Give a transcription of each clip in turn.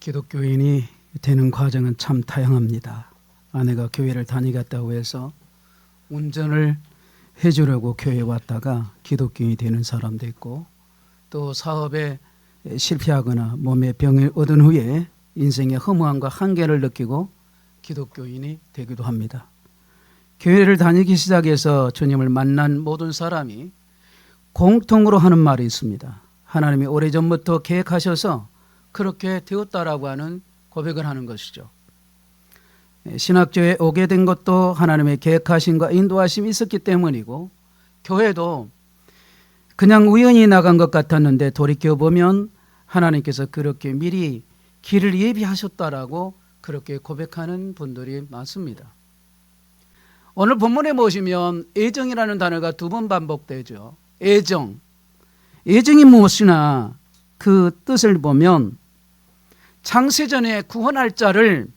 기독교인이 되는 과정은 참 다양합니다. 아내가 교회를 다니겠다고 해서 운전을 해주려고 교회에 왔다가 기독교인이 되는 사람도 있고, 또 사업에 실패하거나 몸에 병을 얻은 후에 인생의 허무함과 한계를 느끼고 기독교인이 되기도 합니다. 교회를 다니기 시작해서 주님을 만난 모든 사람이 공통으로 하는 말이 있습니다. 하나님이 오래전부터 계획하셔서 그렇게 되었다라고 하는 고백을 하는 것이죠. 신학교에 오게 된 것도 하나님의 계획하심과 인도하심이 있었기 때문이고, 교회도 그냥 우연히 나간 것 같았는데 돌이켜보면 하나님께서 그렇게 미리 길을 예비하셨다라고 그렇게 고백하는 분들이 많습니다. 오늘 본문에 보시면 애정이라는 단어가 2번 반복되죠. 애정. 애정이 무엇이나 그 뜻을 보면 창세전에 구원할 자를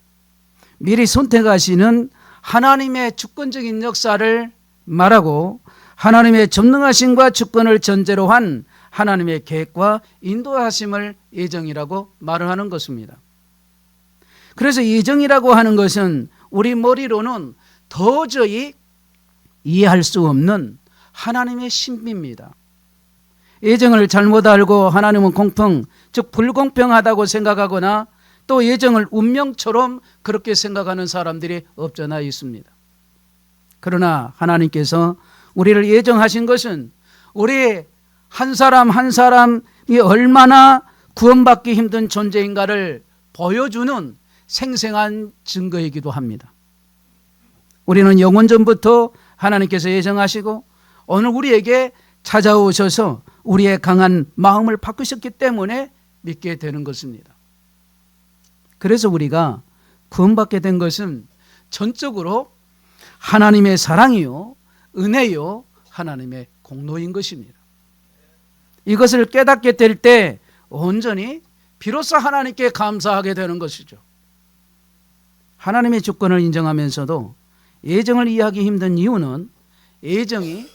미리 선택하시는 하나님의 주권적인 역사를 말하고, 하나님의 전능하심과 주권을 전제로 한 하나님의 계획과 인도하심을 애정이라고 말을 하는 것입니다. 그래서 애정이라고 하는 것은 우리 머리로는 도저히 이해할 수 없는 하나님의 신비입니다. 애정을 잘못 알고 하나님은 공평, 즉 불공평하다고 생각하거나 또 애정을 운명처럼 그렇게 생각하는 사람들이 없잖아 있습니다. 그러나 하나님께서 우리를 애정하신 것은 우리 한 사람 한 사람이 얼마나 구원받기 힘든 존재인가를 보여주는 생생한 증거이기도 합니다. 우리는 영원전부터 하나님께서 애정하시고 오늘 우리에게 찾아오셔서 우리의 강한 마음을 바꾸셨기 때문에 믿게 되는 것입니다. 그래서 우리가 구원받게 된 것은 전적으로 하나님의 사랑이요, 은혜요, 하나님의 공로인 것입니다. 이것을 깨닫게 될 때 온전히 비로소 하나님께 감사하게 되는 것이죠. 하나님의 주권을 인정하면서도 애정을 이해하기 힘든 이유는 애정이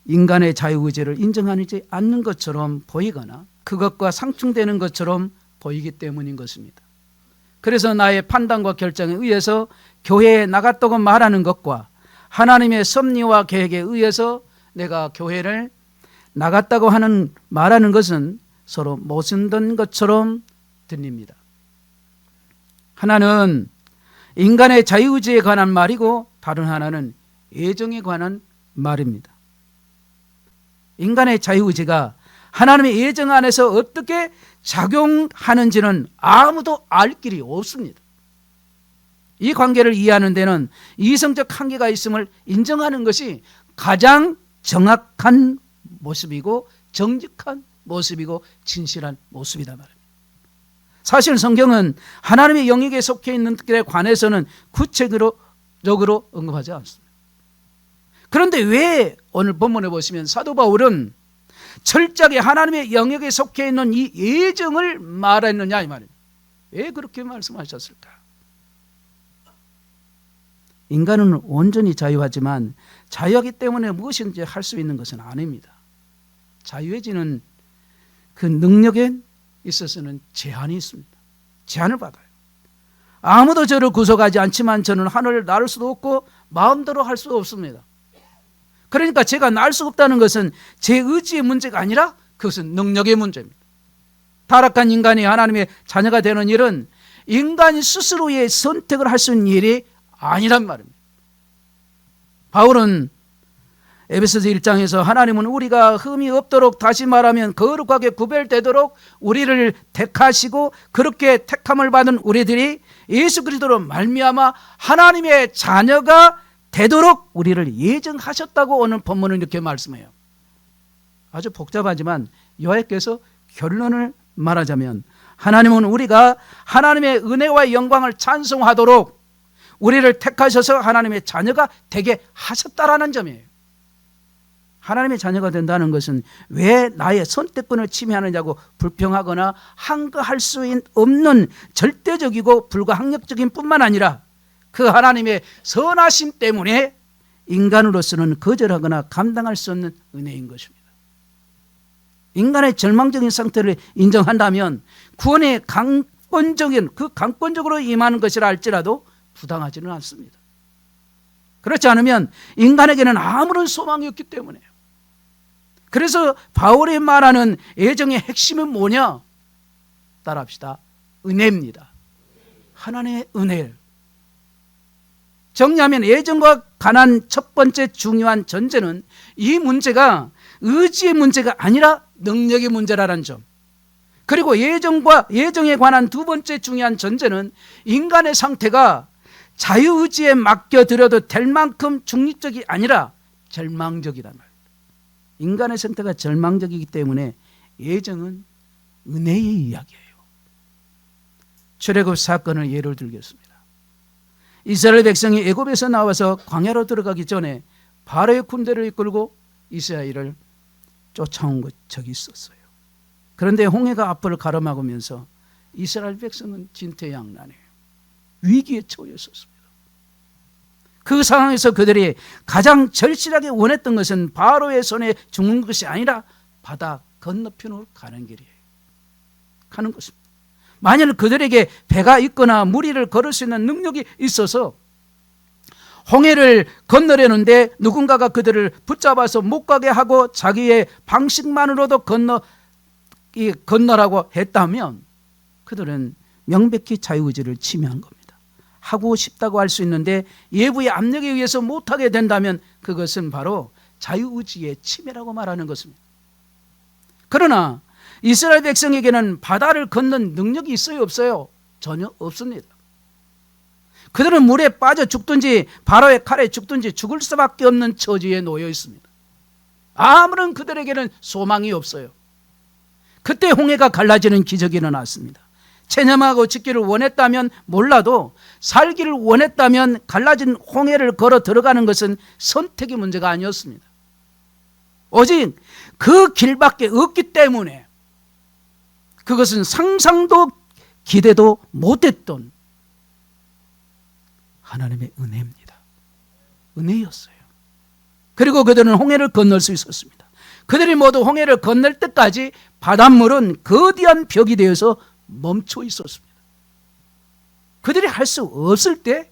인간의 자유의지를 인정하지 않는 것처럼 보이거나 그것과 상충되는 것처럼 보이기 때문인 것입니다. 그래서 나의 판단과 결정에 의해서 교회에 나갔다고 말하는 것과 하나님의 섭리와 계획에 의해서 내가 교회를 나갔다고 말하는 것은 서로 모순된 것처럼 들립니다. 하나는 인간의 자유의지에 관한 말이고 다른 하나는 애정에 관한 말입니다. 인간의 자유의지가 하나님의 애정 안에서 어떻게 작용하는지는 아무도 알 길이 없습니다. 이 관계를 이해하는 데는 이성적 한계가 있음을 인정하는 것이 가장 정확한 모습이고 정직한 모습이고 진실한 모습이다 말입니다. 사실 성경은 하나님의 영역에 속해 있는 것에 관해서는 구체적으로 언급하지 않습니다. 그런데 왜 오늘 본문에 보시면 사도 바울은 철저하게 하나님의 영역에 속해 있는 이 애정을 말했느냐 이 말입니다. 왜 그렇게 말씀하셨을까? 인간은 온전히 자유하지만 자유하기 때문에 무엇인지 할 수 있는 것은 아닙니다. 자유해지는 그 능력에 있어서는 제한이 있습니다. 제한을 받아요. 아무도 저를 구속하지 않지만 저는 하늘을 날 수도 없고 마음대로 할 수도 없습니다. 그러니까 제가 날 수 없다는 것은 제 의지의 문제가 아니라 그것은 능력의 문제입니다. 타락한 인간이 하나님의 자녀가 되는 일은 인간이 스스로의 선택을 할 수 있는 일이 아니란 말입니다. 바울은 에베소서 1장에서 하나님은 우리가 흠이 없도록, 다시 말하면 거룩하게 구별되도록 우리를 택하시고 그렇게 택함을 받은 우리들이 예수 그리스도로 말미암아 하나님의 자녀가 되도록 우리를 예정하셨다고 오늘 본문은 이렇게 말씀해요. 아주 복잡하지만 요약해서 결론을 말하자면 하나님은 우리가 하나님의 은혜와 영광을 찬송하도록 우리를 택하셔서 하나님의 자녀가 되게 하셨다라는 점이에요. 하나님의 자녀가 된다는 것은 왜 나의 선택권을 침해하느냐고 불평하거나 항거할 수 없는 절대적이고 불가항력적인 뿐만 아니라 그 하나님의 선하심 때문에 인간으로서는 거절하거나 감당할 수 없는 은혜인 것입니다. 인간의 절망적인 상태를 인정한다면 구원의 주권적인 그 강권적으로 임하는 것이라 할지라도 부당하지는 않습니다. 그렇지 않으면 인간에게는 아무런 소망이 없기 때문에요. 그래서 바울이 말하는 애정의 핵심은 뭐냐? 따라합시다. 은혜입니다. 하나님의 은혜를. 정리하면 애정과 관한 첫 번째 중요한 전제는 이 문제가 의지의 문제가 아니라 능력의 문제라는 점. 그리고 애정에 관한 두 번째 중요한 전제는 인간의 상태가 자유의지에 맡겨드려도 될 만큼 중립적이 아니라 절망적이란 말입니다. 인간의 상태가 절망적이기 때문에 애정은 은혜의 이야기예요. 출애굽 사건을 예를 들겠습니다. 이스라엘 백성이 애굽에서 나와서 광야로 들어가기 전에 바로의 군대를 이끌고 이스라엘을 쫓아온 적이 있었어요. 그런데 홍해가 앞을 가로막으면서 이스라엘 백성은 진퇴양난해요. 위기에 처해 있었습니다. 그 상황에서 그들이 가장 절실하게 원했던 것은 바로의 손에 죽는 것이 아니라 바다 건너편으로 가는 길이에요. 가는 것입니다. 만일 그들에게 배가 있거나 무리를 걸을 수 있는 능력이 있어서 홍해를 건너려는데 누군가가 그들을 붙잡아서 못 가게 하고 자기의 방식만으로도 건너라고 했다면 그들은 명백히 자유의지를 침해한 겁니다. 하고 싶다고 할 수 있는데 예부의 압력에 의해서 못하게 된다면 그것은 바로 자유의지의 침해라고 말하는 것입니다. 그러나 이스라엘 백성에게는 바다를 건넌 능력이 있어요, 없어요? 전혀 없습니다. 그들은 물에 빠져 죽든지 바로의 칼에 죽든지 죽을 수밖에 없는 처지에 놓여 있습니다. 아무런 그들에게는 소망이 없어요. 그때 홍해가 갈라지는 기적이 일어났습니다. 체념하고 짓기를 원했다면 몰라도 살기를 원했다면 갈라진 홍해를 걸어 들어가는 것은 선택의 문제가 아니었습니다. 오직 그 길밖에 없기 때문에 그것은 상상도 기대도 못했던 하나님의 은혜입니다. 은혜였어요. 그리고 그들은 홍해를 건널 수 있었습니다. 그들이 모두 홍해를 건널 때까지 바닷물은 거대한 벽이 되어서 멈춰 있었습니다. 그들이 할 수 없을 때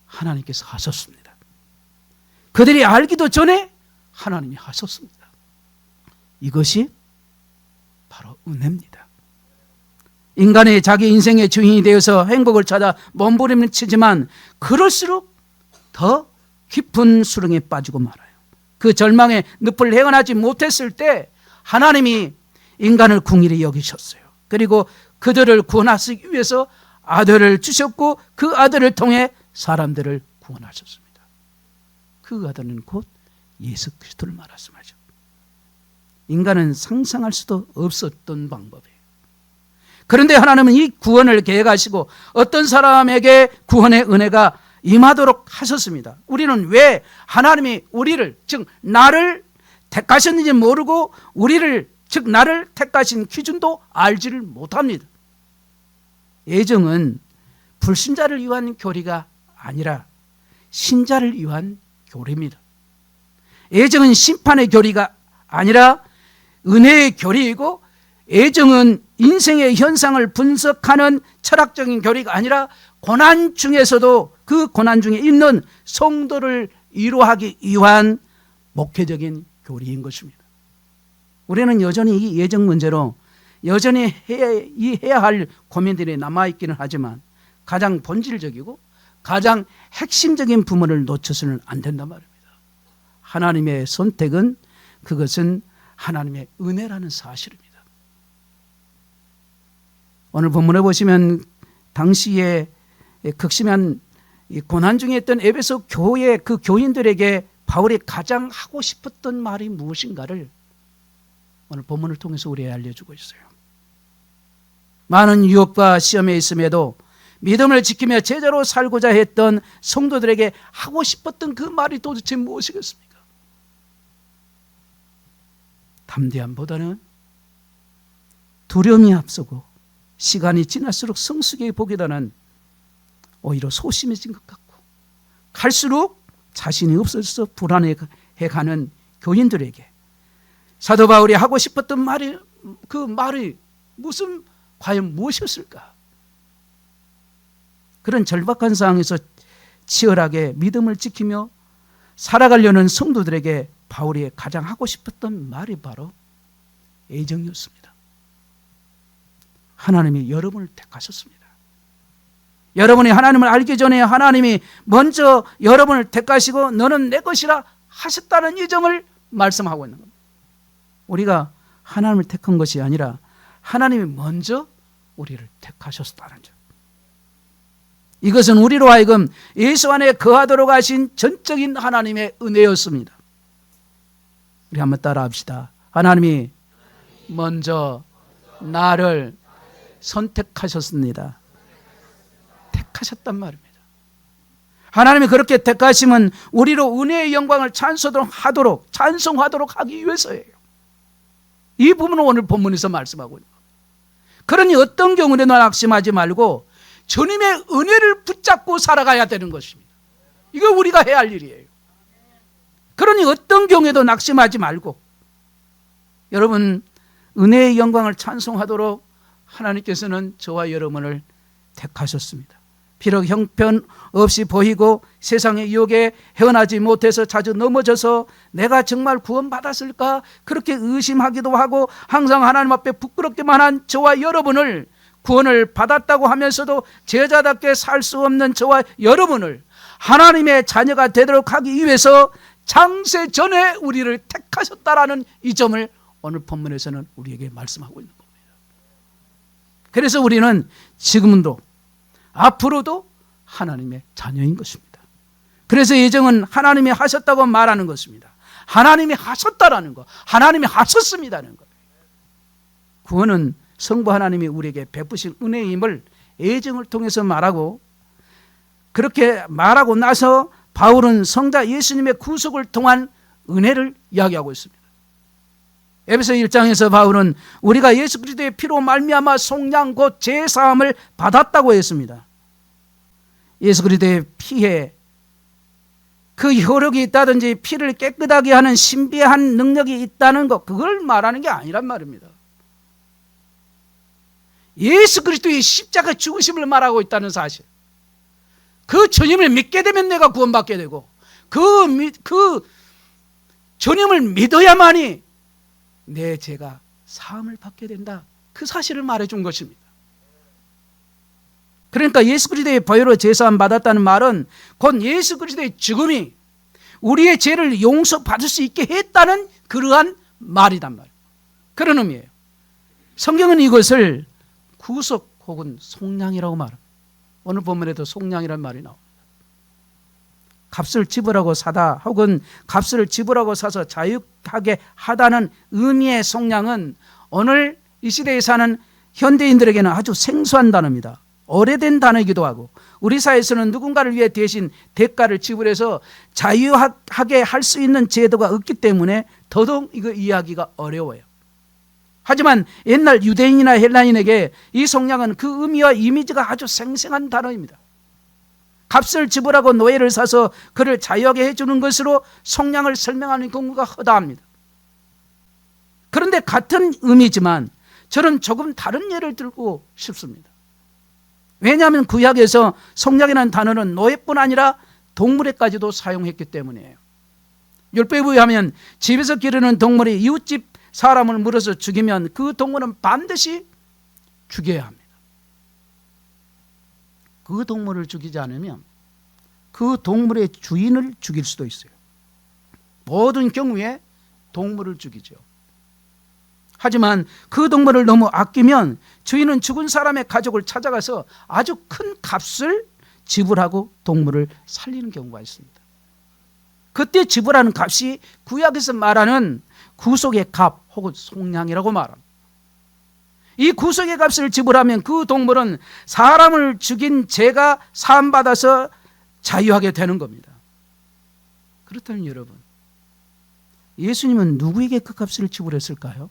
하나님께서 하셨습니다. 그들이 알기도 전에 하나님이 하셨습니다. 이것이 바로 은혜입니다. 인간이 자기 인생의 주인이 되어서 행복을 찾아 몸부림을 치지만 그럴수록 더 깊은 수렁에 빠지고 말아요. 그 절망의 늪을 헤어나지 못했을 때 하나님이 인간을 궁일히 여기셨어요. 그리고 그들을 구원하시기 위해서 아들을 주셨고 그 아들을 통해 사람들을 구원하셨습니다. 그 아들은 곧 예수 그리스도를 말씀하죠. 인간은 상상할 수도 없었던 방법이에요. 그런데 하나님은 이 구원을 계획하시고 어떤 사람에게 구원의 은혜가 임하도록 하셨습니다. 우리는 왜 하나님이 우리를, 즉 나를 택하셨는지 모르고 우리를, 즉 나를 택하신 기준도 알지를 못합니다. 애정은 불신자를 위한 교리가 아니라 신자를 위한 교리입니다. 애정은 심판의 교리가 아니라 은혜의 교리이고, 애정은 인생의 현상을 분석하는 철학적인 교리가 아니라 고난 중에서도 그 고난 중에 있는 성도를 위로하기 위한 목회적인 교리인 것입니다. 우리는 여전히 이 애정 문제로 여전히 해야 할 고민들이 남아있기는 하지만 가장 본질적이고 가장 핵심적인 부분을 놓쳐서는 안 된단 말입니다. 하나님의 선택은, 그것은 하나님의 은혜라는 사실입니다. 오늘 본문에 보시면 당시에 극심한 고난 중에 있던 에베소 교회 그 교인들에게 바울이 가장 하고 싶었던 말이 무엇인가를 오늘 본문을 통해서 우리에게 알려주고 있어요. 많은 유혹과 시험에 있음에도 믿음을 지키며 제자로 살고자 했던 성도들에게 하고 싶었던 그 말이 도대체 무엇이겠습니까? 담대함보다는 두려움이 앞서고 시간이 지날수록 성숙해 보기보다는 오히려 소심해진 것 같고 갈수록 자신이 없어져서 불안해가는 교인들에게 사도 바울이 하고 싶었던 말이, 그 말이 과연 무엇이었을까? 그런 절박한 상황에서 치열하게 믿음을 지키며 살아가려는 성도들에게 바울이 가장 하고 싶었던 말이 바로 애정이었습니다. 하나님이 여러분을 택하셨습니다. 여러분이 하나님을 알기 전에 하나님이 먼저 여러분을 택하시고 너는 내 것이라 하셨다는 이 점을 말씀하고 있는 겁니다. 우리가 하나님을 택한 것이 아니라 하나님이 먼저 우리를 택하셨다는 점. 이것은 우리로 하여금 예수 안에 거하도록 하신 전적인 하나님의 은혜였습니다. 우리 한번 따라합시다. 하나님이 먼저 나를 선택하셨습니다. 택하셨단 말입니다. 하나님이 그렇게 택하시면 우리로 은혜의 영광을 찬송하도록 하기 위해서예요. 이 부분은 오늘 본문에서 말씀하고 있는 겁니다. 그러니 어떤 경우에도 낙심하지 말고 주님의 은혜를 붙잡고 살아가야 되는 것입니다. 이거 우리가 해야 할 일이에요. 그러니 어떤 경우에도 낙심하지 말고 여러분 은혜의 영광을 찬송하도록 하나님께서는 저와 여러분을 택하셨습니다. 비록 형편없이 보이고 세상의 유혹에 헤어나지 못해서 자주 넘어져서 내가 정말 구원받았을까 그렇게 의심하기도 하고 항상 하나님 앞에 부끄럽기만 한 저와 여러분을 구원을 받았다고 하면서도 제자답게 살 수 없는 저와 여러분을 하나님의 자녀가 되도록 하기 위해서 창세 전에 우리를 택하셨다라는 이 점을 오늘 본문에서는 우리에게 말씀하고 있는 겁니다. 그래서 우리는 지금도 앞으로도 하나님의 자녀인 것입니다. 그래서 예정은 하나님이 하셨다고 말하는 것입니다. 하나님이 하셨다라는 것, 하나님이 하셨습니다는 것. 구원은 성부 하나님이 우리에게 베푸신 은혜임을 예정을 통해서 말하고 그렇게 말하고 나서 바울은 성자 예수님의 구속을 통한 은혜를 이야기하고 있습니다. 에베소 1장에서 바울은 우리가 예수 그리스도의 피로 말미암아 속량 곧 제사함을 받았다고 했습니다. 예수 그리스도의 피에 그 효력이 있다든지 피를 깨끗하게 하는 신비한 능력이 있다는 것, 그걸 말하는 게 아니란 말입니다. 예수 그리스도의 십자가 죽으심을 말하고 있다는 사실. 그 주님을 믿게 되면 내가 구원받게 되고 그 주님을 믿어야만이 내 죄가 사함을 받게 된다. 그 사실을 말해준 것입니다. 그러니까 예수 그리스도의 보혈로 제사함 받았다는 말은 곧 예수 그리스도의 죽음이 우리의 죄를 용서받을 수 있게 했다는 그러한 말이란 말이에요. 그런 의미예요. 성경은 이것을 구속 혹은 속량이라고 말합니다. 오늘 본문에도 속량이라는 말이 나옵니다. 값을 지불하고 사다 혹은 값을 지불하고 사서 자유하게 하다는 의미의 속량은 오늘 이 시대에 사는 현대인들에게는 아주 생소한 단어입니다. 오래된 단어이기도 하고 우리 사회에서는 누군가를 위해 대신 대가를 지불해서 자유하게 할 수 있는 제도가 없기 때문에 더더욱 이거 이해하기가 어려워요. 하지만 옛날 유대인이나 헬라인에게 이 속량은 그 의미와 이미지가 아주 생생한 단어입니다. 값을 지불하고 노예를 사서 그를 자유하게 해주는 것으로 속량을 설명하는 경우가 허다합니다. 그런데 같은 의미지만 저는 조금 다른 예를 들고 싶습니다. 왜냐하면 구약에서 속량이라는 단어는 노예뿐 아니라 동물에까지도 사용했기 때문이에요. 율법에 의하면 집에서 기르는 동물이 이웃집 사람을 물어서 죽이면 그 동물은 반드시 죽여야 합니다. 그 동물을 죽이지 않으면 그 동물의 주인을 죽일 수도 있어요. 모든 경우에 동물을 죽이죠. 하지만 그 동물을 너무 아끼면 주인은 죽은 사람의 가족을 찾아가서 아주 큰 값을 지불하고 동물을 살리는 경우가 있습니다. 그때 지불하는 값이 구약에서 말하는 구속의 값 혹은 속량이라고 말합니다. 이 구속의 값을 지불하면 그 동물은 사람을 죽인 죄가 사함받아서 자유하게 되는 겁니다. 그렇다면 여러분, 예수님은 누구에게 그 값을 지불했을까요?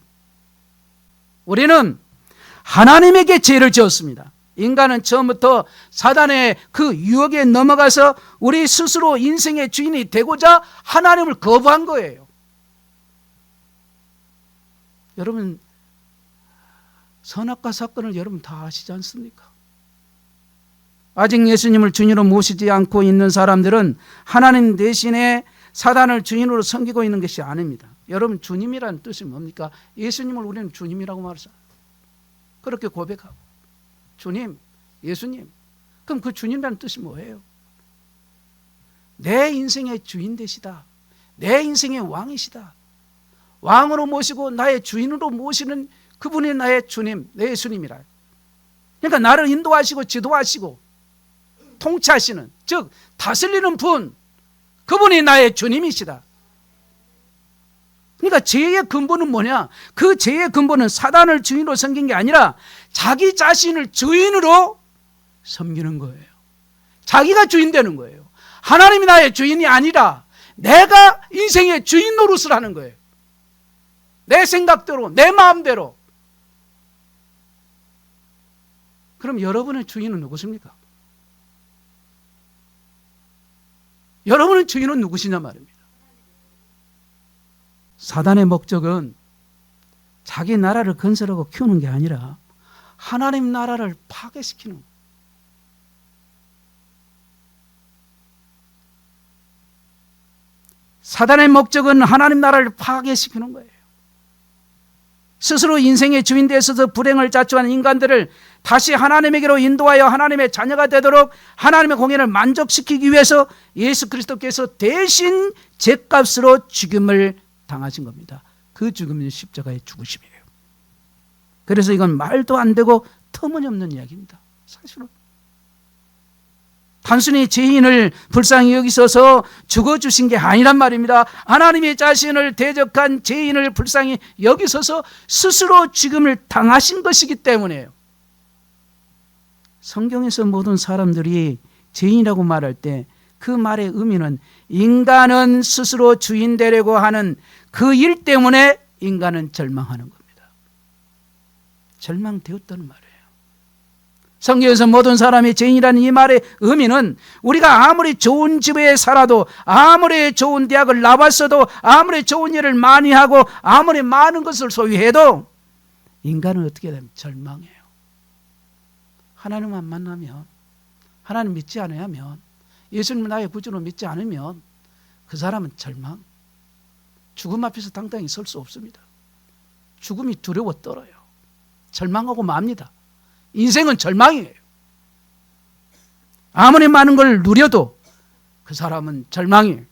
우리는 하나님에게 죄를 지었습니다. 인간은 처음부터 사단의 그 유혹에 넘어가서 우리 스스로 인생의 주인이 되고자 하나님을 거부한 거예요. 여러분, 선악과 사건을 여러분 다 아시지 않습니까? 아직 예수님을 주님으로 모시지 않고 있는 사람들은 하나님 대신에 사단을 주인으로 섬기고 있는 것이 아닙니다. 여러분, 주님이라는 뜻이 뭡니까? 예수님을 우리는 주님이라고 말하죠. 그렇게 고백하고 주님, 예수님. 그럼 그 주님이라는 뜻이 뭐예요? 내 인생의 주인 되시다. 내 인생의 왕이시다. 왕으로 모시고 나의 주인으로 모시는 그분이 나의 주님, 내 예수님이라. 그러니까 나를 인도하시고 지도하시고 통치하시는, 즉 다스리는 분, 그분이 나의 주님이시다. 그러니까 죄의 근본은 뭐냐? 그 죄의 근본은 사단을 주인으로 섬긴 게 아니라 자기 자신을 주인으로 섬기는 거예요. 자기가 주인 되는 거예요. 하나님이 나의 주인이 아니라 내가 인생의 주인 노릇을 하는 거예요. 내 생각대로, 내 마음대로. 그럼 여러분의 주인은 누구십니까? 여러분의 주인은 누구시냐 말입니다. 사단의 목적은 자기 나라를 건설하고 키우는 게 아니라 하나님 나라를 파괴시키는 거예요. 사단의 목적은 하나님 나라를 파괴시키는 거예요. 스스로 인생의 주인 되어서 불행을 자초한 인간들을 다시 하나님에게로 인도하여 하나님의 자녀가 되도록 하나님의 공연을 만족시키기 위해서 예수 그리스도께서 대신 죗값으로 죽임을 당하신 겁니다. 그 죽음은 십자가의 죽으심이에요. 그래서 이건 말도 안 되고 터무니없는 이야기입니다. 사실은 단순히 죄인을 불쌍히 여기셔서 죽어주신 게 아니란 말입니다. 하나님의 자신을 대적한 죄인을 불쌍히 여기셔서 스스로 죽음을 당하신 것이기 때문에요. 성경에서 모든 사람들이 죄인이라고 말할 때 그 말의 의미는 인간은 스스로 주인 되려고 하는 그 일 때문에 인간은 절망하는 겁니다. 절망되었다는 말이에요. 성경에서 모든 사람이 죄인이라는 이 말의 의미는 우리가 아무리 좋은 집에 살아도, 아무리 좋은 대학을 나왔어도, 아무리 좋은 일을 많이 하고, 아무리 많은 것을 소유해도 인간은 어떻게 되면 절망해요. 하나님만 만나면, 하나님 믿지 않으면, 예수님을 나의 구주로 믿지 않으면 그 사람은 절망, 죽음 앞에서 당당히 설 수 없습니다. 죽음이 두려워 떨어요. 절망하고 맙니다. 인생은 절망이에요. 아무리 많은 걸 누려도 그 사람은 절망이에요.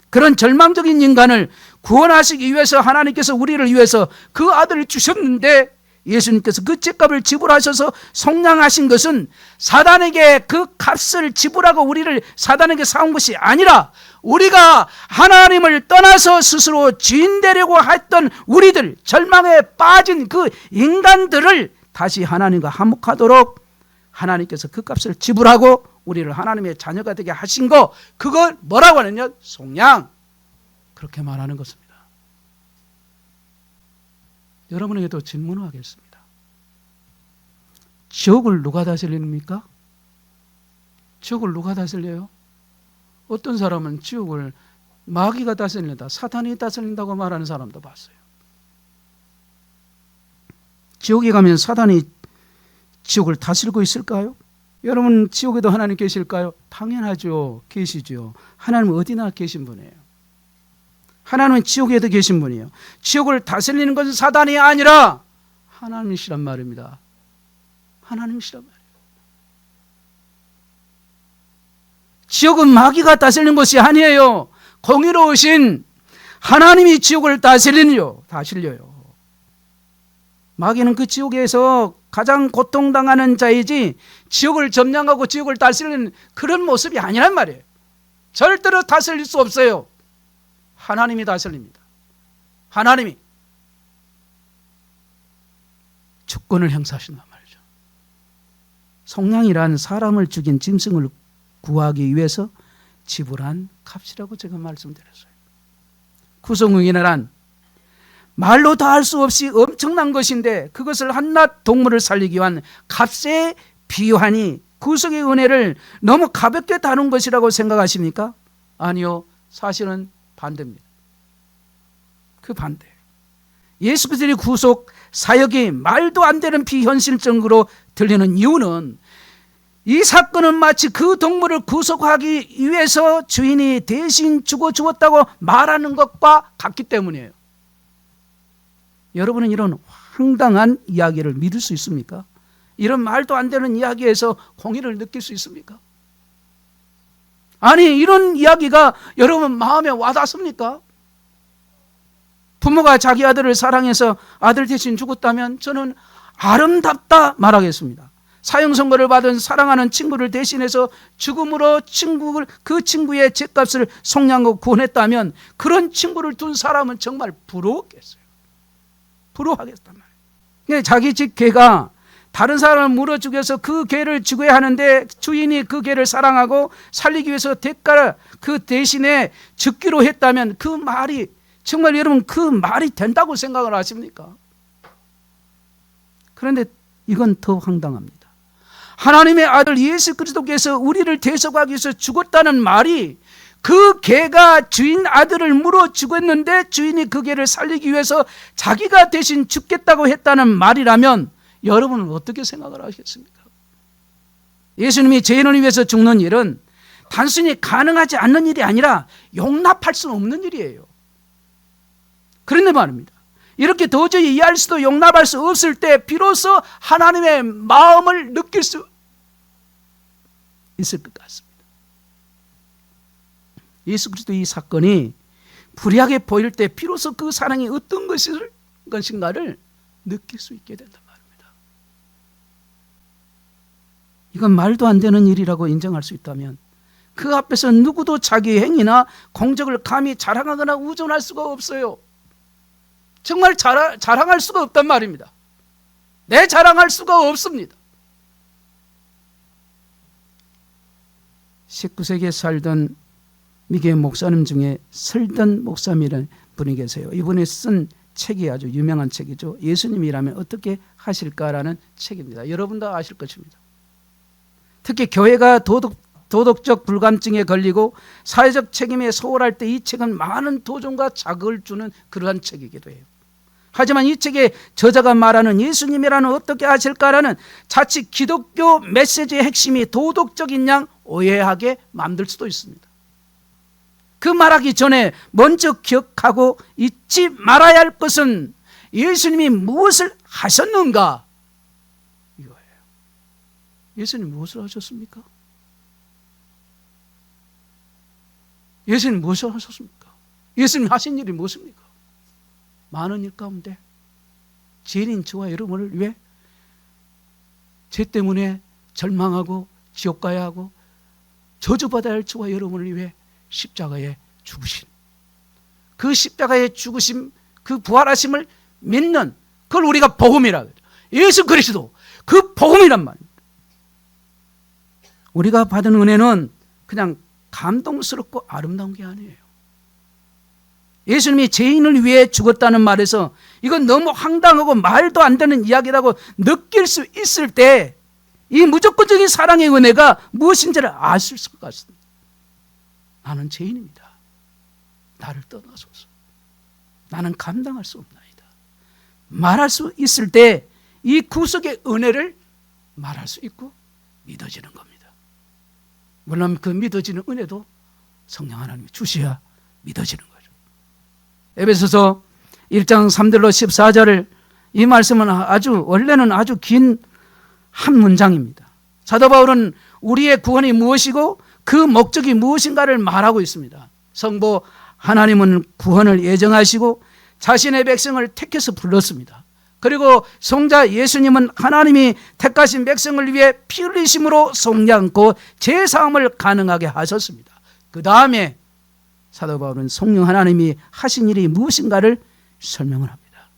그런 절망적인 인간을 구원하시기 위해서 하나님께서 우리를 위해서 그 아들을 주셨는데, 예수님께서 그 죗값을 지불하셔서 속량하신 것은 사단에게 그 값을 지불하고 우리를 사단에게 사온 것이 아니라 우리가 하나님을 떠나서 스스로 주인 되려고 했던 우리들, 절망에 빠진 그 인간들을 다시 하나님과 화목하도록 하나님께서 그 값을 지불하고 우리를 하나님의 자녀가 되게 하신 거, 그걸 뭐라고 하느냐? 속량. 그렇게 말하는 것입니다. 여러분에게도 질문을 하겠습니다. 지옥을 누가 다스립니까? 지옥을 누가 다스려요? 어떤 사람은 지옥을 마귀가 다스린다, 사탄이 다스린다고 말하는 사람도 봤어요. 지옥에 가면 사단이 지옥을 다스리고 있을까요? 여러분, 지옥에도 하나님 계실까요? 당연하죠. 계시죠. 하나님은 어디나 계신 분이에요. 하나님은 지옥에도 계신 분이에요. 지옥을 다스리는 것은 사단이 아니라 하나님이시란 말입니다. 하나님이시란 말이에요. 지옥은 마귀가 다스리는 것이 아니에요. 공의로우신 하나님이 지옥을 다스려요. 마귀는 그 지옥에서 가장 고통당하는 자이지 지옥을 점령하고 지옥을 다스리는 그런 모습이 아니란 말이에요. 절대로 다스릴 수 없어요. 하나님이 다스립니다. 하나님이 주권을 행사하신단 말이죠. 속량이란 사람을 죽인 짐승을 구하기 위해서 지불한 값이라고 제가 말씀드렸어요. 구속응이란 말로 다 할 수 없이 엄청난 것인데 그것을 한낱 동물을 살리기 위한 값에 비유하니 구속의 은혜를 너무 가볍게 다룬 것이라고 생각하십니까? 아니요. 사실은 반대입니다. 그 반대. 예수 그리스도의 구속 사역이 말도 안 되는 비현실적으로 들리는 이유는 이 사건은 마치 그 동물을 구속하기 위해서 주인이 대신 죽어 주었다고 말하는 것과 같기 때문이에요. 여러분은 이런 황당한 이야기를 믿을 수 있습니까? 이런 말도 안 되는 이야기에서 공의를 느낄 수 있습니까? 아니, 이런 이야기가 여러분 마음에 와닿습니까? 부모가 자기 아들을 사랑해서 아들 대신 죽었다면 저는 아름답다 말하겠습니다. 사형 선고를 받은 사랑하는 친구를 대신해서 죽음으로 그 친구의 죗값을 속량하고 구원했다면 그런 친구를 둔 사람은 정말 부러웠겠어요. 부러워하겠단 말이에요. 자기 집 개가 다른 사람을 물어 죽여서 그 개를 죽여야 하는데 주인이 그 개를 사랑하고 살리기 위해서 그 대신에 죽기로 했다면 그 말이 정말 여러분 그 말이 된다고 생각을 하십니까? 그런데 이건 더 황당합니다. 하나님의 아들 예수 그리스도께서 우리를 대속하기 위해서 죽었다는 말이 그 개가 주인 아들을 물어 죽였는데 주인이 그 개를 살리기 위해서 자기가 대신 죽겠다고 했다는 말이라면 여러분은 어떻게 생각을 하시겠습니까? 예수님이 죄인을 위해서 죽는 일은 단순히 가능하지 않는 일이 아니라 용납할 수 없는 일이에요. 그런데 말입니다. 이렇게 도저히 이해할 수도 용납할 수 없을 때 비로소 하나님의 마음을 느낄 수 있을 것 같습니다. 예수 그리스도 이 사건이 불의하게 보일 때 비로소 그 사랑이 어떤 것인가를 느낄 수 있게 된단 말입니다. 이건 말도 안 되는 일이라고 인정할 수 있다면 그 앞에서 누구도 자기 행위나 공적을 감히 자랑하거나 우존할 수가 없어요. 정말 자랑할 수가 없단 말입니다. 내 자랑할 수가 없습니다. 19세기에 살던 미개 목사님 중에 설던 목사님이라는 분이 계세요. 이분이 쓴 책이 아주 유명한 책이죠. 예수님이라면 어떻게 하실까라는 책입니다. 여러분도 아실 것입니다. 특히 교회가 도덕적 불감증에 걸리고 사회적 책임에 소홀할 때 이 책은 많은 도전과 자극을 주는 그러한 책이기도 해요. 하지만 이 책의 저자가 말하는 예수님이라는 어떻게 하실까라는 자칫 기독교 메시지의 핵심이 도덕적인 양 오해하게 만들 수도 있습니다. 그 말하기 전에 먼저 기억하고 잊지 말아야 할 것은 예수님이 무엇을 하셨는가 이거예요. 예수님 무엇을 하셨습니까? 예수님 무엇을 하셨습니까? 예수님 하신 일이 무엇입니까? 많은 일 가운데 죄인인 저와 여러분을 위해 죄 때문에 절망하고 지옥 가야 하고 저주받아야 할 저와 여러분을 위해 십자가에 죽으신 그 십자가에 죽으심 그 부활하심을 믿는 그걸 우리가 복음이라 그러죠. 예수 그리스도 그 복음이란 말입니다. 우리가 받은 은혜는 그냥 감동스럽고 아름다운 게 아니에요. 예수님이 죄인을 위해 죽었다는 말에서 이건 너무 황당하고 말도 안 되는 이야기라고 느낄 수 있을 때 이 무조건적인 사랑의 은혜가 무엇인지를 아실 것 같습니다. 나는 죄인입니다. 나를 떠나소서. 나는 감당할 수 없나이다. 말할 수 있을 때 이 구속의 은혜를 말할 수 있고 믿어지는 겁니다. 물론 그 믿어지는 은혜도 성령 하나님이 주셔야 믿어지는 거죠. 에베소서 1장 3절로 14절을 이 말씀은 원래는 아주 긴 한 문장입니다. 사도 바울은 우리의 구원이 무엇이고 그 목적이 무엇인가를 말하고 있습니다. 성부 하나님은 구원을 예정하시고 자신의 백성을 택해서 불렀습니다. 그리고 성자 예수님은 하나님이 택하신 백성을 위해 피 흘리심으로 속량고 제사함을 가능하게 하셨습니다. 그 다음에 사도 바울은 성령 하나님이 하신 일이 무엇인가를 설명을 합니다.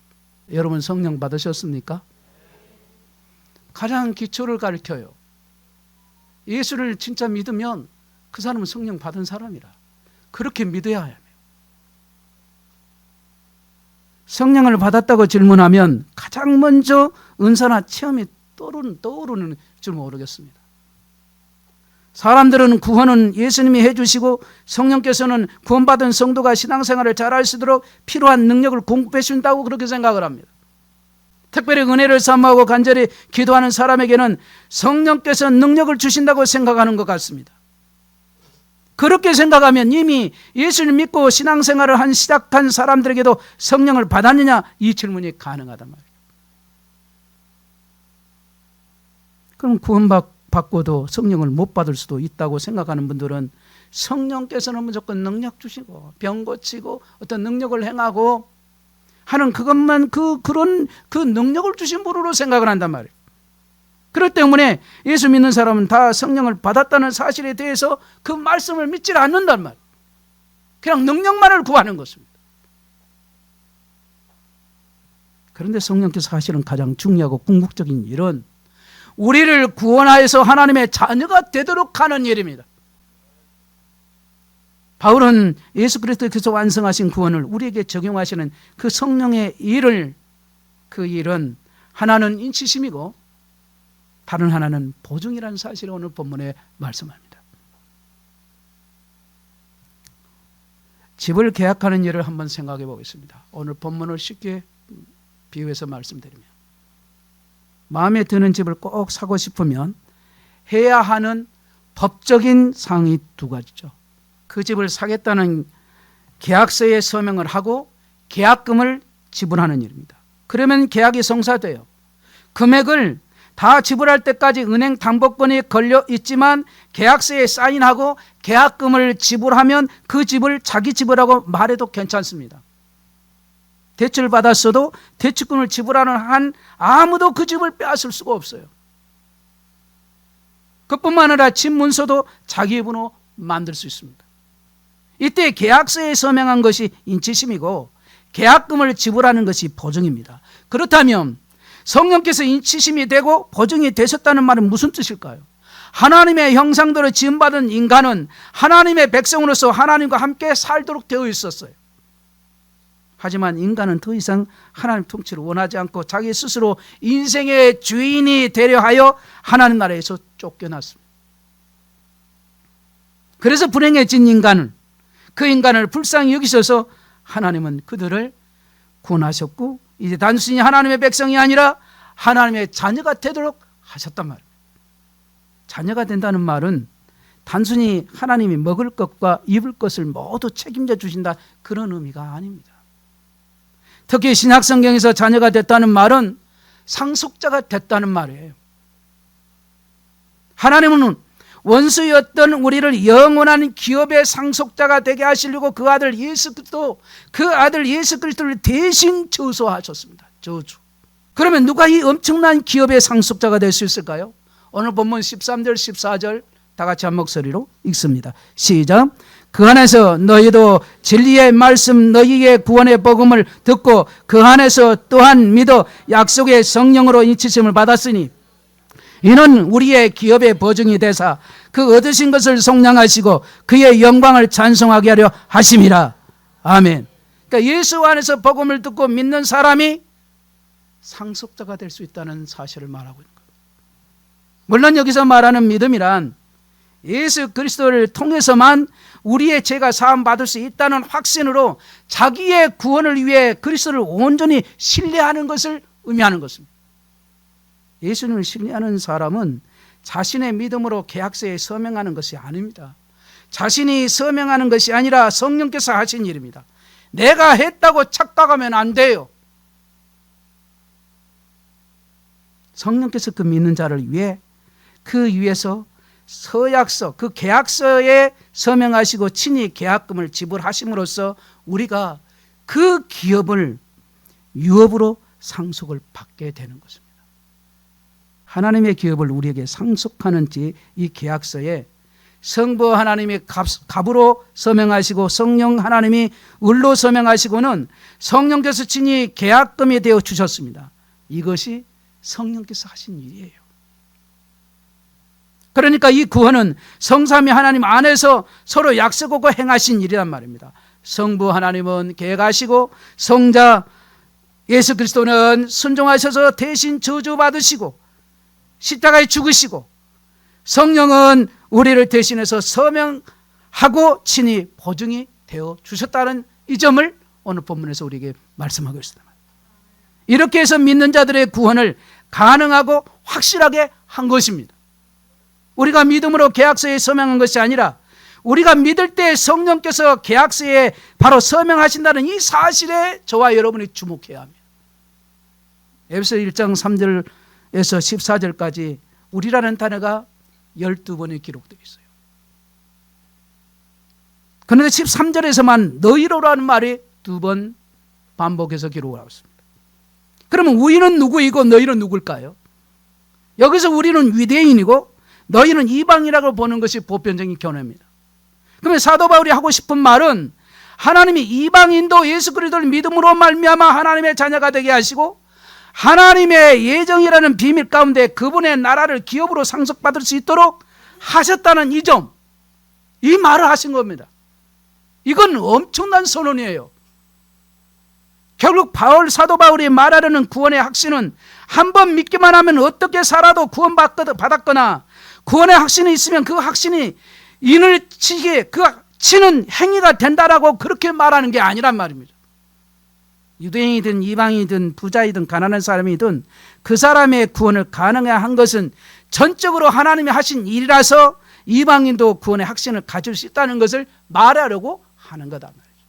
여러분 성령 받으셨습니까? 가장 기초를 가르쳐요. 예수를 진짜 믿으면 그 사람은 성령 받은 사람이라 그렇게 믿어야 해요. 성령을 받았다고 질문하면 가장 먼저 은사나 체험이 떠오르는 줄 모르겠습니다. 사람들은 구원은 예수님이 해주시고 성령께서는 구원받은 성도가 신앙생활을 잘할 수 있도록 필요한 능력을 공급해 준다고 그렇게 생각을 합니다. 특별히 은혜를 사모하고 간절히 기도하는 사람에게는 성령께서 능력을 주신다고 생각하는 것 같습니다. 그렇게 생각하면 이미 예수를 믿고 신앙생활을 시작한 사람들에게도 성령을 받았느냐, 이 질문이 가능하단 말이에요. 그럼 구원받고도 성령을 못 받을 수도 있다고 생각하는 분들은 성령께서는 무조건 능력 주시고 병 고치고 어떤 능력을 행하고 하는 그것만 그런 능력을 주신 분으로 생각을 한단 말이에요. 그렇기 때문에 예수 믿는 사람은 다 성령을 받았다는 사실에 대해서 그 말씀을 믿지 않는단 말이에요. 그냥 능력만을 구하는 것입니다. 그런데 성령께서 하시는 가장 중요하고 궁극적인 일은 우리를 구원하여서 하나님의 자녀가 되도록 하는 일입니다. 바울은 예수 그리스도께서 완성하신 구원을 우리에게 적용하시는 그 성령의 일을, 그 일은 하나는 인치심이고 다른 하나는 보증이라는 사실을 오늘 본문에 말씀합니다. 집을 계약하는 일을 한번 생각해 보겠습니다. 오늘 본문을 쉽게 비유해서 말씀드리면, 마음에 드는 집을 꼭 사고 싶으면 해야 하는 법적인 사항이 두 가지죠. 그 집을 사겠다는 계약서에 서명을 하고 계약금을 지불하는 일입니다. 그러면 계약이 성사돼요. 금액을 다 지불할 때까지 은행 담보권이 걸려 있지만 계약서에 사인하고 계약금을 지불하면 그 집을 자기 집이라고 말해도 괜찮습니다. 대출을 받았어도 대출금을 지불하는 한 아무도 그 집을 빼앗을 수가 없어요. 그뿐만 아니라 집 문서도 자기 이름으로 만들 수 있습니다. 이때 계약서에 서명한 것이 인치심이고 계약금을 지불하는 것이 보증입니다. 그렇다면 성령께서 인치심이 되고 보증이 되셨다는 말은 무슨 뜻일까요? 하나님의 형상대로 지음받은 인간은 하나님의 백성으로서 하나님과 함께 살도록 되어 있었어요. 하지만 인간은 더 이상 하나님 통치를 원하지 않고 자기 스스로 인생의 주인이 되려 하여 하나님 나라에서 쫓겨났습니다. 그래서 불행해진 인간은, 그 인간을 불쌍히 여기셔서 하나님은 그들을 구원하셨고 이제 단순히 하나님의 백성이 아니라 하나님의 자녀가 되도록 하셨단 말이에요. 자녀가 된다는 말은 단순히 하나님이 먹을 것과 입을 것을 모두 책임져 주신다, 그런 의미가 아닙니다. 특히 신약성경에서 자녀가 됐다는 말은 상속자가 됐다는 말이에요. 하나님은 원수였던 우리를 영원한 기업의 상속자가 되게 하시려고 그 아들 예수 그리스도를 대신 저주하셨습니다. 저주. 그러면 누가 이 엄청난 기업의 상속자가 될 수 있을까요? 오늘 본문 13절 14절 다 같이 한 목소리로 읽습니다. 시작. 그 안에서 너희도 진리의 말씀 너희의 구원의 복음을 듣고 그 안에서 또한 믿어 약속의 성령으로 인치심을 받았으니 이는 우리의 기업의 보증이 되사 그 얻으신 것을 속량하시고 그의 영광을 찬송하게 하려 하심이라. 아멘. 그러니까 예수 안에서 복음을 듣고 믿는 사람이 상속자가 될 수 있다는 사실을 말하고 있는 거예요. 물론 여기서 말하는 믿음이란 예수 그리스도를 통해서만 우리의 죄가 사함 받을 수 있다는 확신으로 자기의 구원을 위해 그리스도를 온전히 신뢰하는 것을 의미하는 것입니다. 예수님을 신뢰하는 사람은 자신의 믿음으로 계약서에 서명하는 것이 아닙니다. 자신이 서명하는 것이 아니라 성령께서 하신 일입니다. 내가 했다고 착각하면 안 돼요. 성령께서 그 믿는 자를 위해 그 위에서 서약서, 그 계약서에 서명하시고 친히 계약금을 지불하심으로써 우리가 그 기업을 유업으로 상속을 받게 되는 것입니다. 하나님의 기업을 우리에게 상속하는 이 계약서에 성부 하나님이 갑으로 서명하시고 성령 하나님이 을로 서명하시고는 성령께서 친히 계약금이 되어 주셨습니다. 이것이 성령께서 하신 일이에요. 그러니까 이 구원은 성삼위 하나님 안에서 서로 약속하고 행하신 일이란 말입니다. 성부 하나님은 계획하시고 성자 예수 그리스도는 순종하셔서 대신 저주받으시고 십자가에 죽으시고 성령은 우리를 대신해서 서명하고 친히 보증이 되어 주셨다는 이 점을 오늘 본문에서 우리에게 말씀하고 있습니다. 이렇게 해서 믿는 자들의 구원을 가능하고 확실하게 한 것입니다. 우리가 믿음으로 계약서에 서명한 것이 아니라 우리가 믿을 때 성령께서 계약서에 바로 서명하신다는 이 사실에 저와 여러분이 주목해야 합니다. 에베소 1장 3절에서 14절까지 우리라는 단어가 12번이 기록되어 있어요. 그런데 13절에서만 너희로라는 말이 2번 반복해서 기록을 하고 있습니다. 그러면 우리는 누구이고 너희는 누굴까요? 여기서 우리는 유대인이고 너희는 이방이라고 보는 것이 보편적인 견해입니다. 그러면 사도 바울이 하고 싶은 말은 하나님이 이방인도 예수 그리스도를 믿음으로 말미암아 하나님의 자녀가 되게 하시고 하나님의 예정이라는 비밀 가운데 그분의 나라를 기업으로 상속받을 수 있도록 하셨다는 이 점, 이 말을 하신 겁니다. 이건 엄청난 선언이에요. 결국 사도 바울이 말하려는 구원의 확신은 한 번 믿기만 하면 어떻게 살아도 구원받았거나 구원의 확신이 있으면 그 확신이 인을 치게 그 치는 행위가 된다라고 그렇게 말하는 게 아니란 말입니다. 유대인이든 이방이든 부자이든 가난한 사람이든 그 사람의 구원을 가능하게 한 것은 전적으로 하나님이 하신 일이라서 이방인도 구원의 확신을 가질 수 있다는 것을 말하려고 하는 거다 말이죠.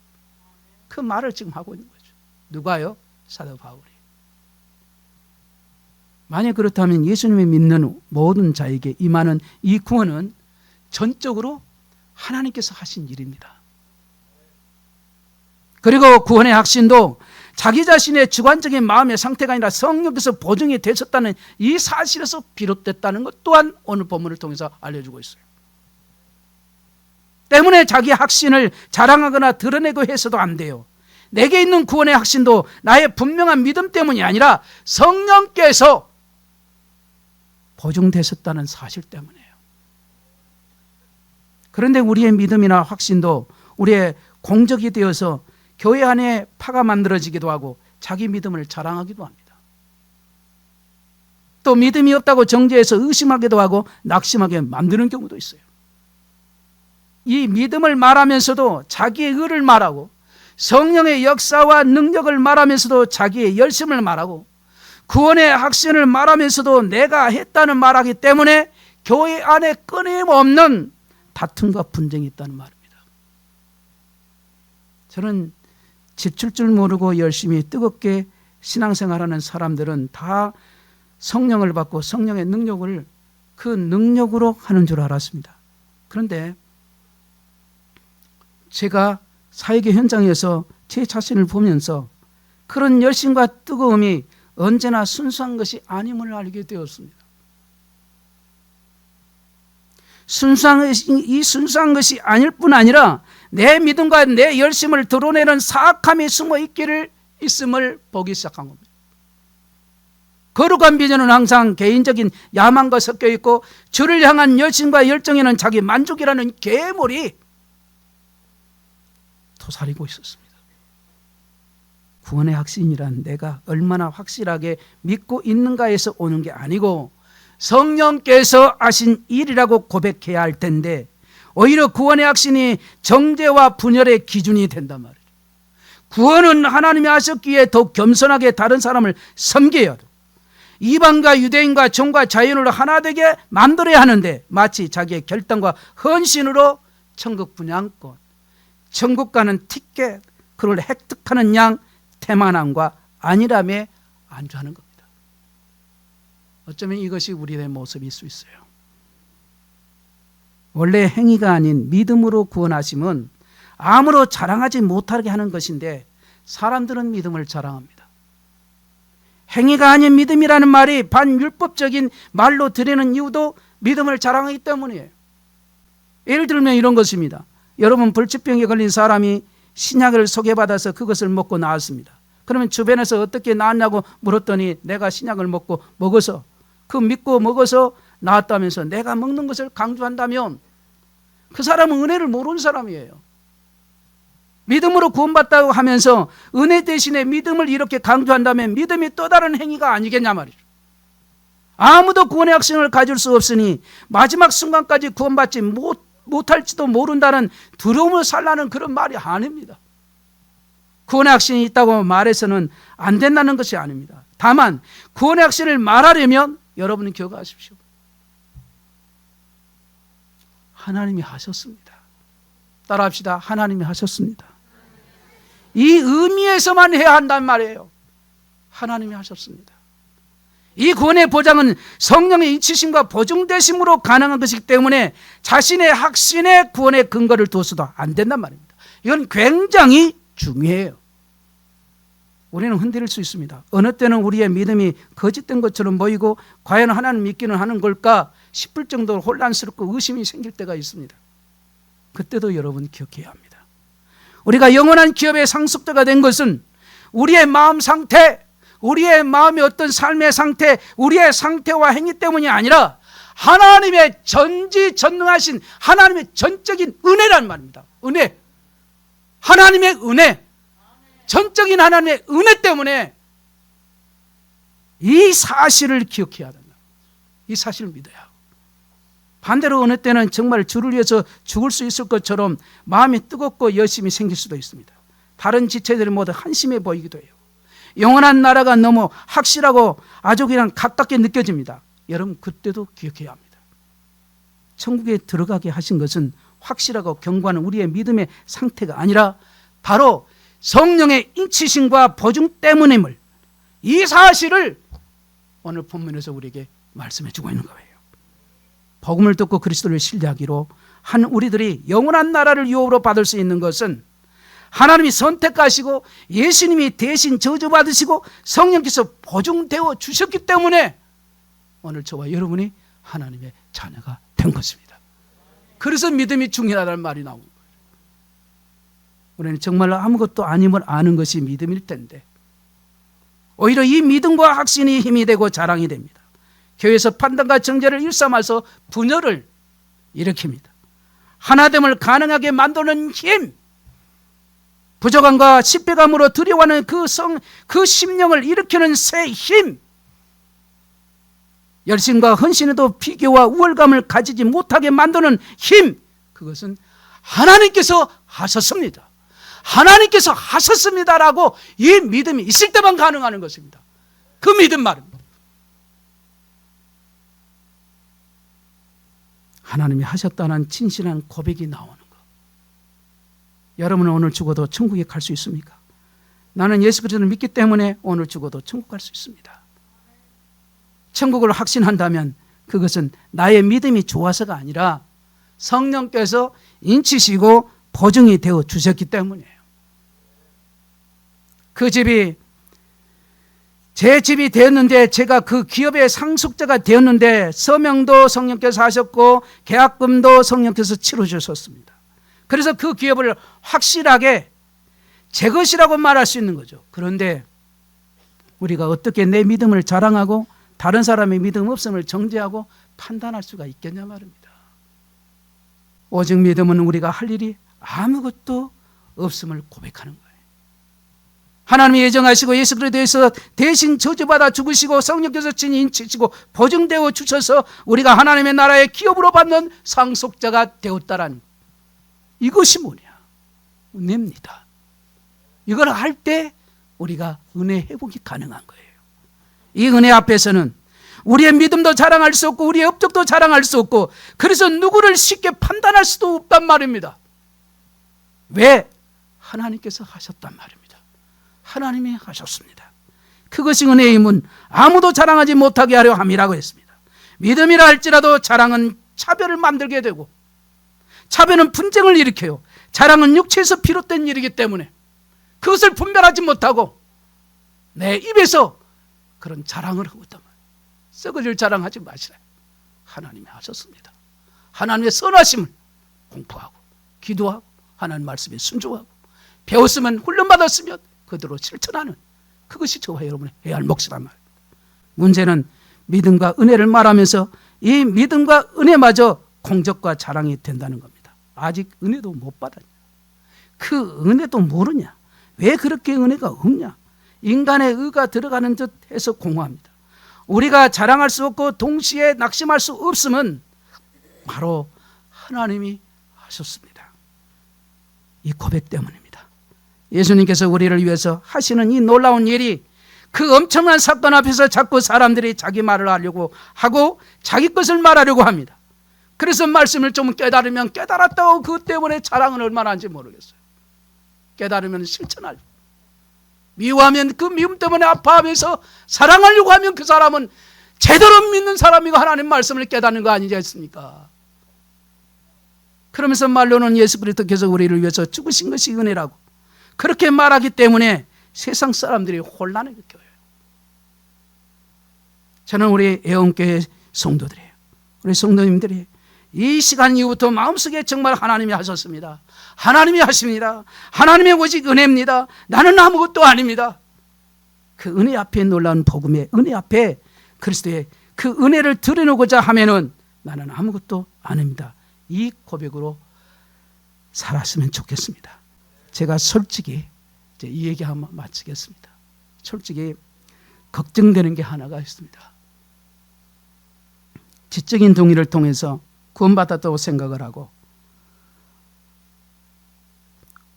그 말을 지금 하고 있는 거죠. 누가요? 사도 바울이. 만약 그렇다면 예수님을 믿는 모든 자에게 임하는 이 구원은 전적으로 하나님께서 하신 일입니다. 그리고 구원의 확신도 자기 자신의 주관적인 마음의 상태가 아니라 성령께서 보증이 되셨다는 이 사실에서 비롯됐다는 것 또한 오늘 본문을 통해서 알려주고 있어요. 때문에 자기 확신을 자랑하거나 드러내고 해서도 안 돼요. 내게 있는 구원의 확신도 나의 분명한 믿음 때문이 아니라 성령께서 보증되셨다는 사실 때문이에요. 그런데 우리의 믿음이나 확신도 우리의 공적이 되어서 교회 안에 파가 만들어지기도 하고 자기 믿음을 자랑하기도 합니다. 또 믿음이 없다고 정죄해서 의심하기도 하고 낙심하게 만드는 경우도 있어요. 이 믿음을 말하면서도 자기의 의를 말하고 성령의 역사와 능력을 말하면서도 자기의 열심을 말하고 구원의 확신을 말하면서도 내가 했다는 말하기 때문에 교회 안에 끊임없는 다툼과 분쟁이 있다는 말입니다. 저는 지칠 줄 모르고 열심히 뜨겁게 신앙생활하는 사람들은 다 성령을 받고 성령의 능력을 그 능력으로 하는 줄 알았습니다. 그런데 제가 사역의 현장에서 제 자신을 보면서 그런 열심과 뜨거움이 언제나 순수한 것이 아님을 알게 되었습니다. 이 순수한 것이 아닐 뿐 아니라 내 믿음과 내 열심을 드러내는 사악함이 숨어 있음을 보기 시작한 겁니다. 거룩한 비전은 항상 개인적인 야망과 섞여 있고 주를 향한 열심과 열정에는 자기 만족이라는 괴물이 도사리고 있었습니다. 구원의 확신이란 내가 얼마나 확실하게 믿고 있는가에서 오는 게 아니고 성령께서 하신 일이라고 고백해야 할 텐데 오히려 구원의 확신이 정죄와 분열의 기준이 된단 말이에요. 구원은 하나님이 하셨기에 더욱 겸손하게 다른 사람을 섬겨야 돼요. 이방과 유대인과 종과 자연으로 하나 되게 만들어야 하는데 마치 자기의 결단과 헌신으로 천국 분양권, 천국 가는 티켓, 그걸 획득하는 양 태만함과 안일함에 안주하는 겁니다. 어쩌면 이것이 우리의 모습일 수 있어요. 원래 행위가 아닌 믿음으로 구원하심은 아무로 자랑하지 못하게 하는 것인데 사람들은 믿음을 자랑합니다. 행위가 아닌 믿음이라는 말이 반율법적인 말로 드리는 이유도 믿음을 자랑하기 때문이에요. 예를 들면 이런 것입니다. 여러분, 불치병에 걸린 사람이 신약을 소개받아서 그것을 먹고 나았습니다. 그러면 주변에서 어떻게 나았냐고 물었더니 내가 신약을 먹어서 그 믿고 먹어서 나았다면서 내가 먹는 것을 강조한다면 그 사람은 은혜를 모르는 사람이에요. 믿음으로 구원받다고 하면서 은혜 대신에 믿음을 이렇게 강조한다면 믿음이 또 다른 행위가 아니겠냐 말이죠. 아무도 구원의 확신을 가질 수 없으니 마지막 순간까지 구원받지 못할지도 모른다는 두려움을 살라는 그런 말이 아닙니다. 구원의 확신이 있다고 말해서는 안 된다는 것이 아닙니다. 다만 구원의 확신을 말하려면 여러분은 기억하십시오. 하나님이 하셨습니다. 따라합시다. 하나님이 하셨습니다. 이 의미에서만 해야 한단 말이에요. 하나님이 하셨습니다. 이 구원의 보장은 성령의 인치심과 보증되심으로 가능한 것이기 때문에 자신의 확신에 구원의 근거를 둬서도 안 된단 말입니다. 이건 굉장히 중요해요. 우리는 흔들릴 수 있습니다. 어느 때는 우리의 믿음이 거짓된 것처럼 보이고 과연 하나님 믿기는 하는 걸까 싶을 정도로 혼란스럽고 의심이 생길 때가 있습니다. 그때도 여러분 기억해야 합니다. 우리가 영원한 기업의 상속자가 된 것은 우리의 마음 상태, 우리의 마음의 어떤 삶의 상태, 우리의 상태와 행위 때문이 아니라 하나님의 전지전능하신 하나님의 전적인 은혜란 말입니다. 은혜. 하나님의 은혜. 전적인 하나님의 은혜 때문에 이 사실을 기억해야 된다. 이 사실을 믿어야 하고. 반대로 어느 때는 정말 주를 위해서 죽을 수 있을 것처럼 마음이 뜨겁고 열심히 생길 수도 있습니다. 다른 지체들이 모두 한심해 보이기도 해요. 영원한 나라가 너무 확실하고 아주 그냥 가깝게 느껴집니다. 여러분 그때도 기억해야 합니다. 천국에 들어가게 하신 것은 확실하고 견고한 우리의 믿음의 상태가 아니라 바로 성령의 인치심과 보증 때문임을, 이 사실을 오늘 본문에서 우리에게 말씀해 주고 있는 거예요. 복음을 듣고 그리스도를 신뢰하기로 한 우리들이 영원한 나라를 유업으로 받을 수 있는 것은 하나님이 선택하시고 예수님이 대신 저주받으시고 성령께서 보증되어 주셨기 때문에 오늘 저와 여러분이 하나님의 자녀가 된 것입니다. 그래서 믿음이 중요하다는 말이 나오는 거예요. 우리는 정말 아무것도 아님을 아는 것이 믿음일 텐데 오히려 이 믿음과 확신이 힘이 되고 자랑이 됩니다. 교회에서 판단과 정죄를 일삼아서 분열을 일으킵니다. 하나됨을 가능하게 만드는 힘, 부족함과 실패감으로 두려워하는 그 심령을 일으키는 새 힘, 열심과 헌신에도 비교와 우월감을 가지지 못하게 만드는 힘, 그것은 하나님께서 하셨습니다. 하나님께서 하셨습니다라고 이 믿음이 있을 때만 가능한 것입니다. 그 믿음 말입니다. 하나님이 하셨다는 진실한 고백이 나오는 것. 여러분은 오늘 죽어도 천국에 갈 수 있습니까? 나는 예수 그리스도를 믿기 때문에 오늘 죽어도 천국 갈 수 있습니다. 천국을 확신한다면 그것은 나의 믿음이 좋아서가 아니라 성령께서 인치시고 보증이 되어 주셨기 때문이에요. 그 집이 제 집이 되었는데 제가 그 기업의 상속자가 되었는데 서명도 성령께서 하셨고 계약금도 성령께서 치러주셨습니다. 그래서 그 기업을 확실하게 제 것이라고 말할 수 있는 거죠. 그런데 우리가 어떻게 내 믿음을 자랑하고 다른 사람의 믿음 없음을 정죄하고 판단할 수가 있겠냐 말입니다. 오직 믿음은 우리가 할 일이 아무것도 없음을 고백하는 거예요. 하나님이 예정하시고 예수 그리스도에서 대신 저주받아 죽으시고 성령께서 친히 인치시고 보증되어 주셔서 우리가 하나님의 나라의 기업으로 받는 상속자가 되었다라는, 이것이 뭐냐? 은혜입니다. 이걸 할 때 우리가 은혜 회복이 가능한 거예요. 이 은혜 앞에서는 우리의 믿음도 자랑할 수 없고 우리의 업적도 자랑할 수 없고 그래서 누구를 쉽게 판단할 수도 없단 말입니다. 왜? 하나님께서 하셨단 말입니다. 하나님이 하셨습니다. 그것이 은혜의 힘은 아무도 자랑하지 못하게 하려 함이라고 했습니다. 믿음이라 할지라도 자랑은 차별을 만들게 되고 차별은 분쟁을 일으켜요. 자랑은 육체에서 비롯된 일이기 때문에 그것을 분별하지 못하고 내 입에서 그런 자랑을 하고 있단 말이에요. 썩을 자랑하지 마시라. 하나님이 하셨습니다. 하나님의 선하심을 공부하고 기도하고 하나님 말씀에 순종하고 배웠으면 훈련받았으면 그대로 실천하는, 그것이 저와 여러분이 해야 할 몫이란 말입니다. 문제는 믿음과 은혜를 말하면서 이 믿음과 은혜마저 공적과 자랑이 된다는 겁니다. 아직 은혜도 못 받았냐? 그 은혜도 모르냐? 왜 그렇게 은혜가 없냐? 인간의 의가 들어가는 듯 해서 공허합니다. 우리가 자랑할 수 없고 동시에 낙심할 수 없음은 바로 하나님이 하셨습니다. 이 고백 때문입니다. 예수님께서 우리를 위해서 하시는 이 놀라운 일이 그 엄청난 사건 앞에서 자꾸 사람들이 자기 말을 하려고 하고 자기 것을 말하려고 합니다. 그래서 말씀을 좀 깨달으면 깨달았다고 그것 때문에 자랑은 얼마나 하는지 모르겠어요. 깨달으면 실천하려고, 미워하면 그 미움 때문에 아파하면서 사랑하려고 하면 그 사람은 제대로 믿는 사람이고 하나님 말씀을 깨닫는 거 아니지 않습니까? 그러면서 말로는 예수 그리스도께서 우리를 위해서 죽으신 것이 은혜라고 그렇게 말하기 때문에 세상 사람들이 혼란을 느껴요. 저는 우리 애원교회 성도들이에요. 우리 성도님들이 이 시간 이후부터 마음속에 정말 하나님이 하셨습니다. 하나님이 하십니다. 하나님의 오직 은혜입니다. 나는 아무것도 아닙니다. 그 은혜 앞에 놀라운 복음의 은혜 앞에 그리스도의 그 은혜를 드러내고자 하면은 나는 아무것도 아닙니다. 이 고백으로 살았으면 좋겠습니다. 제가 솔직히 이제 이 얘기 한번 마치겠습니다. 솔직히 걱정되는 게 하나가 있습니다. 지적인 동의를 통해서 구원받았다고 생각을 하고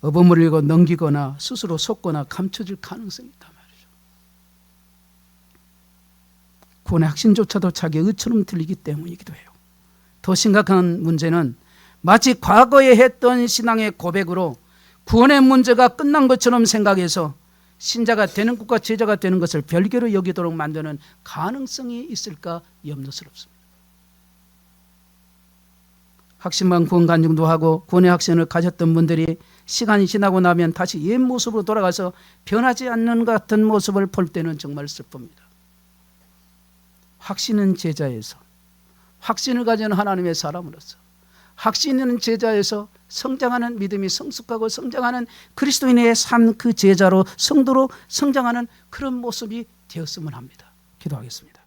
업어물리고 넘기거나 스스로 속거나 감춰질 가능성이 있단 말이죠. 구원의 확신조차도 자기의 의처럼 들리기 때문이기도 해요. 더 심각한 문제는 마치 과거에 했던 신앙의 고백으로 구원의 문제가 끝난 것처럼 생각해서 신자가 되는 것과 제자가 되는 것을 별개로 여기도록 만드는 가능성이 있을까 염려스럽습니다. 확신만 구원 간증도 하고 구원의 확신을 가졌던 분들이 시간이 지나고 나면 다시 옛 모습으로 돌아가서 변하지 않는 것 같은 모습을 볼 때는 정말 슬픕니다. 확신은 제자에서, 확신을 가진 하나님의 사람으로서, 확신 있는 제자에서 성장하는 믿음이 성숙하고 성장하는 그리스도인의 삶 그 제자로 성도로 성장하는 그런 모습이 되었으면 합니다. 기도하겠습니다.